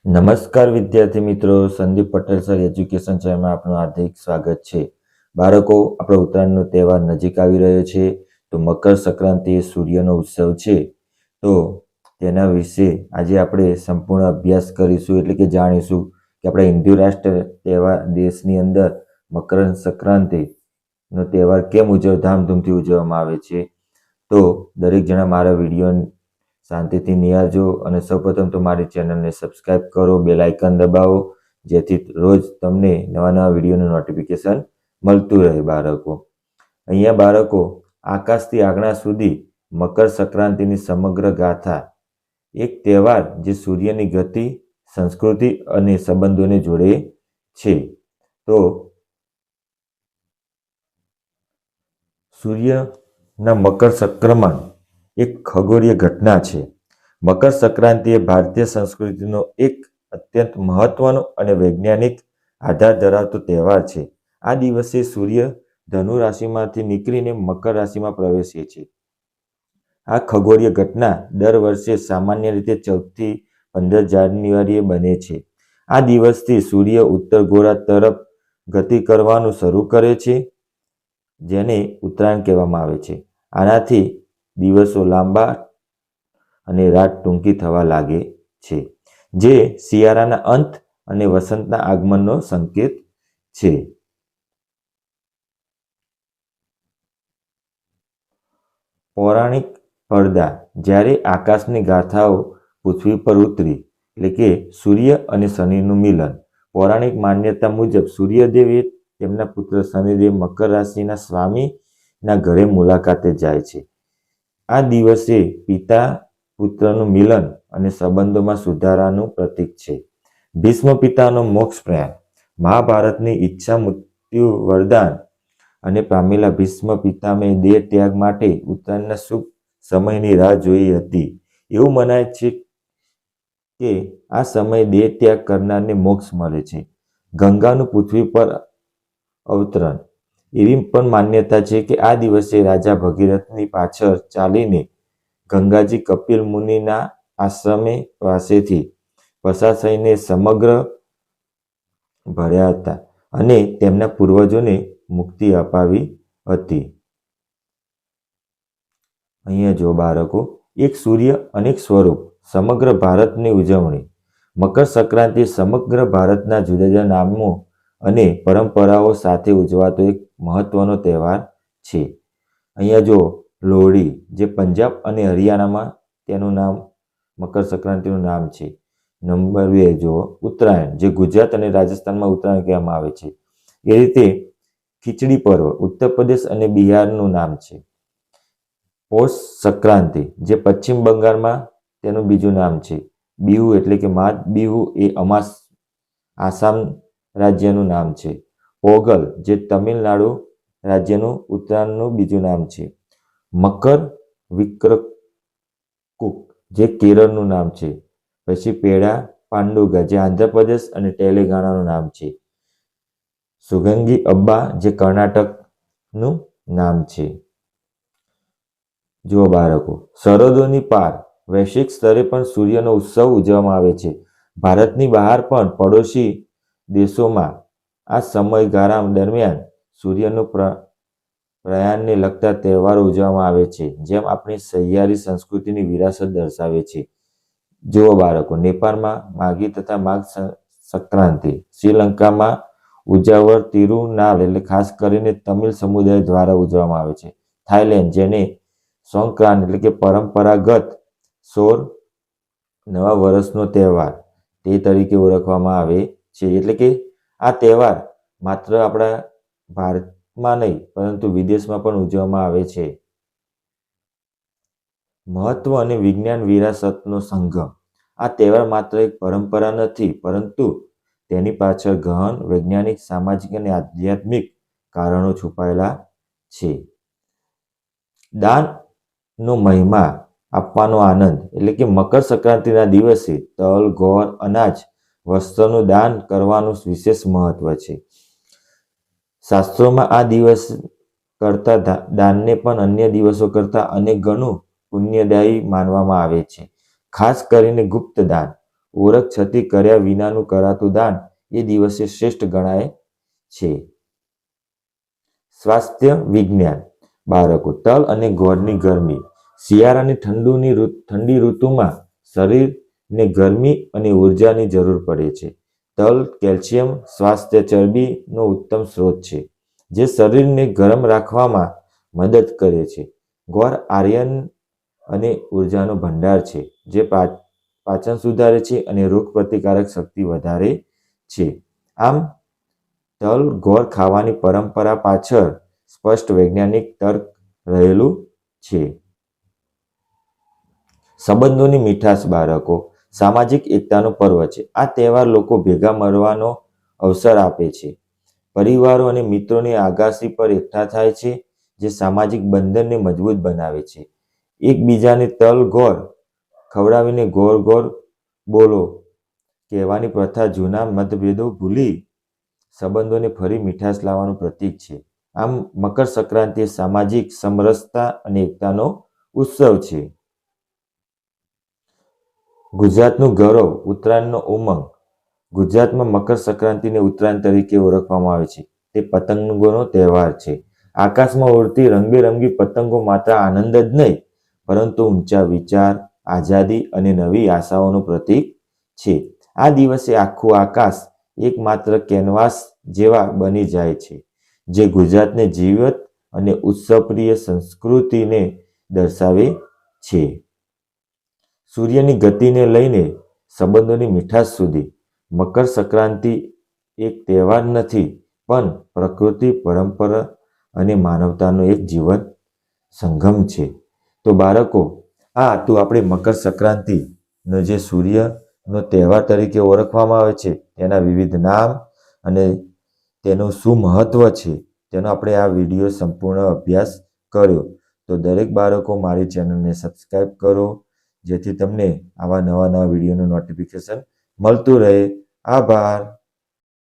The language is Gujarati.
નમસ્કાર વિદ્યાર્થી મિત્રો, સંદીપ પટેલ સર એજ્યુકેશન ચેનલમાં આપનું હાર્દિક સ્વાગત છે. બાળકો, આપણો ઉત્તરાયણનો તહેવાર નજીક આવી રહ્યો છે. તો મકર સંક્રાંતિ એ સૂર્યનો ઉત્સવ છે. તો તેના વિશે આજે આપણે સંપૂર્ણ અભ્યાસ કરીશું, એટલે કે જાણીશું કે આપણા હિન્દુ રાષ્ટ્ર તહેવાર દેશની અંદર મકર સંક્રાંતિનો તહેવાર કેમ ધામધૂમથી ઉજવવામાં આવે છે. તો દરેક જણા મારા વિડીયો શાંતિથી નિહાળજો અને સૌપ્રથમ તો મારી ચેનલને સબસ્ક્રાઇબ કરો, બેલ આઇકન દબાવો, જેથી રોજ તમને નવા નવા વિડીયોનું નોટિફિકેશન મળતું રહે. બાળકો, અહીંયા બાળકો આકાશથી આગણા સુધી મકર સંક્રાંતિની સમગ્ર ગાથા, એક તહેવાર જે સૂર્યની ગતિ, સંસ્કૃતિ અને સંબંધોને જોડે છે. તો સૂર્યના મકર સંક્રમણ એક ખગોળીય ઘટના છે. મકર સંક્રાંતિ એ ભારતીય સંસ્કૃતિનો એક અત્યંત મહત્વનો અને વૈજ્ઞાનિક આધાર ધરાવતો તહેવાર છે. આ દિવસે સૂર્ય ધનુ રાશિમાંથી નીકળીને મકર રાશિમાં પ્રવેશે છે. આ ખગોળીય ઘટના દર વર્ષે સામાન્ય રીતે 14 થી 15 જાન્યુઆરીએ બને છે. આ દિવસથી સૂર્ય ઉત્તર ગોળા તરફ ગતિ કરવાનું શરૂ કરે છે, જેને ઉત્તરાયણ કહેવામાં આવે છે. આનાથી દિવસો લાંબા અને રાત ટૂંકી થવા લાગે છે, જે શિયાળાના અંત અને વસંતના આગમનનો સંકેત છે. પૌરાણિક પડદા, જ્યારે આકાશની ગાથાઓ પૃથ્વી પર ઉતરી, એટલે કે સૂર્ય અને શનિનું મિલન. પૌરાણિક માન્યતા મુજબ સૂર્યદેવ એ તેમના પુત્ર શનિદેવ મકર રાશિના સ્વામીના ઘરે મુલાકાતે જાય છે. આ દિવસે પિતા પુત્રનું મિલન અને સંબંધોમાં સુધારાનું પ્રતીક છે. ભીષ્મ પિતાનો મોક્ષ પ્રયાણ. મહાભારતની ઈચ્છા મૃત્યુ વરદાન અને પામેલા ભીષ્મ પિતામહે દેહ ત્યાગ માટે ઉત્તરાયણના શુભ સમયની રાહ જોઈ હતી. એવું મનાય છે કે આ સમયે દેહ ત્યાગ કરનારને મોક્ષ મળે છે. ગંગાનું પૃથ્વી પર અવતરણ. એવી પણ માન્યતા છે કે આ દિવસે રાજા ભગીરથની પાછળ ચાલીને ગંગાજી કપિલ મુનિના આશ્રમે પાસેથી પસાર થઈને સમગ્ર ભર્યા હતા અને તેમના પૂર્વજોને મુક્તિ અપાવી હતી. અહીંયા જો બાળકો, એક સૂર્ય અનેક સ્વરૂપ, સમગ્ર ભારતની ઉજવણી. મકર સંક્રાંતિ સમગ્ર ભારતના જુદા જુદા નામો અને પરંપરાઓ સાથે ઉજવાતો એક મહત્વનો તહેવાર છે. અહીંયા જો લોહડી, જે પંજાબ અને હરિયાણામાં તેનું નામ મકર સંક્રાંતિનું નામ છે. નંબર 2 જો ઉત્તરાયણ, જે ગુજરાત અને રાજસ્થાનમાં ઉત્તરાયણ કહેવામાં આવે છે. એ રીતે ખીચડી પર્વ ઉત્તર પ્રદેશ અને બિહારનું નામ છે. પૌષ સંક્રાંતિ, જે પશ્ચિમ બંગાળમાં તેનું બીજું નામ છે. બિહુ એટલે કે માઘ બિહુ એ આસામ રાજ્યનું નામ છે. પોગલ, જે તમિલનાડુ રાજ્યનું ઉત્તરાયણનું બીજું નામ છે. મકર વિક્રકુક, જે કેરળનું નામ છે. પછી પેડા પાંડુગા, જે આંધ્રપ્રદેશ અને તેલંગાણાનું નામ છે. સુગંગી અબ્બા, જે કર્ણાટકનું નામ છે. જો બાળકો, સરહદોની પાર વૈશ્વિક સ્તરે પણ સૂર્યનો ઉત્સવ ઉજવવામાં આવે છે. ભારતની બહાર પણ પડોશી દેશોમાં આ સમયગાળા દરમિયાન સૂર્યનું પ્રયાણને લગતા તહેવારો ઉજવવામાં આવે છે, જેમ આપણી સહિયારી સંસ્કૃતિની વિરાસત દર્શાવે છે. જુઓ બાળકો, નેપાળમાં માઘી તથા માઘ સંક્રાંતિ, શ્રીલંકામાં ઉજાવર તિરુનાલ એટલે ખાસ કરીને તમિલ સમુદાય દ્વારા ઉજવવામાં આવે છે. થાઈલેન્ડ, જેને સોંક્રાન એટલે કે પરંપરાગત સૌર નવા વર્ષનો તહેવાર તે તરીકે ઓળખવામાં આવે છે. એટલે કે આ તહેવાર માત્ર આપણા ભારતમાં નહીં પરંતુ વિદેશમાં પણ ઉજવવામાં આવે છે. મહત્વ અને વિજ્ઞાન વિરાસતનો સંગમ. આ તહેવાર માત્ર એક પરંપરા નથી, પરંતુ તેની પાછળ ગહન વૈજ્ઞાનિક, સામાજિક અને આધ્યાત્મિક કારણો છુપાયેલા છે. દાનનો મહિમા આપવાનો આનંદ, એટલે કે મકર સંક્રાંતિના દિવસે તલ, ગોળ, અનાજ, વસ્ત્રનું દાન કરવાનું વિશેષ મહત્વ છે. શાસ્ત્રોમાં આ દિવસ કરતા દાનને પણ અન્ય દિવસો કરતાં અનેક ગણું પુણ્યદાયી માનવામાં આવે છે. ખાસ કરીને ગુપ્ત દાન, ઓળખ છતી કર્યા વિનાનું કરાતું દાન એ દિવસે શ્રેષ્ઠ ગણાય છે. સ્વાસ્થ્ય વિજ્ઞાન. બાળકો, તલ અને ગોળની ગરમી. શિયાળાની ઠંડી ઋતુમાં શરીરને ગરમી અને ઉર્જાની જરૂર પડે છે. તલ કેલ્શિયમ, સ્વાસ્થ્ય ચરબીનો ઉત્તમ સ્ત્રોત છે, જે શરીરને ગરમ રાખવામાં મદદ કરે છે. ગોળ આયર્ન અને ઉર્જાનો ભંડાર છે, જે પાચન સુધારે છે અને રોગ પ્રતિકારક શક્તિ વધારે છે. આમ તલ ગોળ ખાવાની પરંપરા પાછળ સ્પષ્ટ વૈજ્ઞાનિક તર્ક રહેલું છે. સંબંધોની મીઠાશ. બાળકો, સામાજિક એકતાનો પર્વ છે. આ તહેવાર લોકો ભેગા મળવાનો અવસર આપે છે. પરિવારો અને મિત્રોની આગાશી પર એકઠા થાય છે, જે સામાજિક બંધનને મજબૂત બનાવે છે. એકબીજાને તલ ગોળ ખવડાવીને ગોળ ગોળ બોલો કહેવાની પ્રથા જૂના મતભેદો ભૂલી સંબંધોને ફરી મીઠાશ લાવવાનું પ્રતીક છે. આમ મકર સંક્રાંતિ એ સામાજિક સમરસતા અને એકતાનો ઉત્સવ છે. ગુજરાતનું ગૌરવ. ઉત્તરાયણનો ઉમંગ. ગુજરાતમાં મકર સંક્રાંતિને ઉત્તરાયણ તરીકે ઓળખવામાં આવે છે. તે પતંગોનો તહેવાર છે. આકાશમાં ઉડતી રંગબેરંગી પતંગો માત્ર આનંદ જ નહીં, પરંતુ ઊંચા વિચાર, આઝાદી અને નવી આશાઓનું પ્રતીક છે. આ દિવસે આખું આકાશ એકમાત્ર કેનવાસ જેવા બની જાય છે, જે ગુજરાતને જીવંત અને ઉત્સવપ્રિય સંસ્કૃતિને દર્શાવે છે. સૂર્યની ગતિને લઈને સંબંધોની મીઠાશ સુધી. મકર સંક્રાંતિ એક તહેવાર નથી, પણ પ્રકૃતિ, પરંપરા અને માનવતાનો એક જીવંત સંગમ છે. તો બાળકો, આ હતું આપણે મકર સંક્રાંતિનો જે સૂર્યનો તહેવાર તરીકે ઓળખવામાં આવે છે તેના વિવિધ નામ અને તેનું શું મહત્વ છે તેનો આપણે આ વિડીયો સંપૂર્ણ અભ્યાસ કર્યો. તો દરેક બાળકો મારી ચેનલને સબસ્ક્રાઈબ કરો, જેથી તમને આવા નવા વિડીયોનું નોટિફિકેશન મળતું રહે. આભાર.